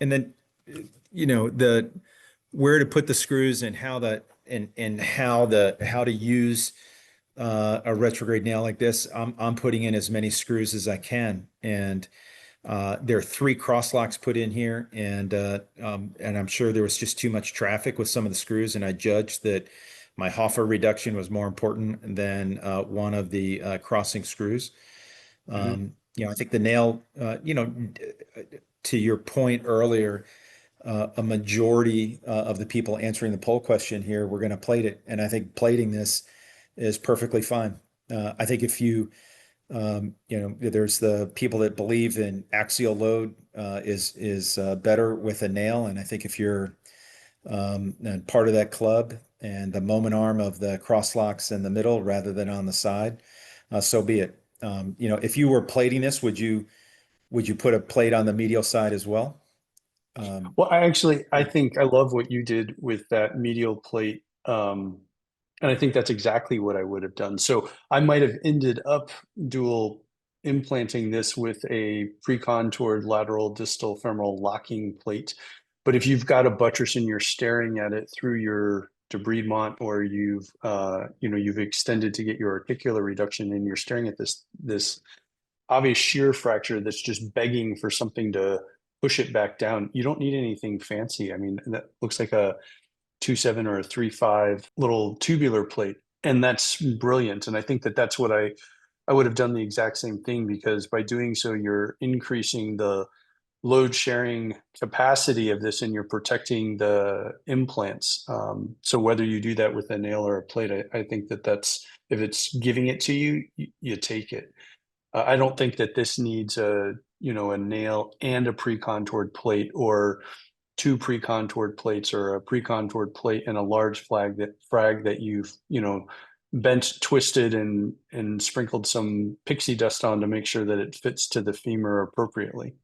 And then, the where to put the screws and how how to use a retrograde nail like this. I'm putting in as many screws as I can, and there are three cross locks put in here, and I'm sure there was just too much traffic with some of the screws, and I judged that my Hoffer reduction was more important than one of the crossing screws. Hmm. I think the nail, to your point earlier, a majority of the people answering the poll question here, we're going to plate it. And I think plating this is perfectly fine. I think if there's the people that believe in axial load is better with a nail. And I think if you're part of that club and the moment arm of the cross locks in the middle rather than on the side, so be it. If you were plating this, would you put a plate on the medial side as well? Um, Well, I think I love what you did with that medial plate. And I think that's exactly what I would have done. So I might have ended up dual implanting this with a pre-contoured lateral distal femoral locking plate. But if you've got a buttress and you're staring at it through your debridement, or you've extended to get your articular reduction, and you're staring at this obvious shear fracture that's just begging for something to push it back down, you don't need anything fancy. I mean, that looks like a 2.7 or a 3.5 little tubular plate, and that's brilliant. And I think that that's what I would have done the exact same thing, because by doing so, you're increasing the load sharing capacity of this, and you're protecting the implants. So whether you do that with a nail or a plate, I think that that's, if it's giving it to you, you take it. I don't think that this needs a nail and a pre-contoured plate, or two pre-contoured plates, or a pre-contoured plate and a large frag that you've, bent, twisted, and sprinkled some pixie dust on to make sure that it fits to the femur appropriately.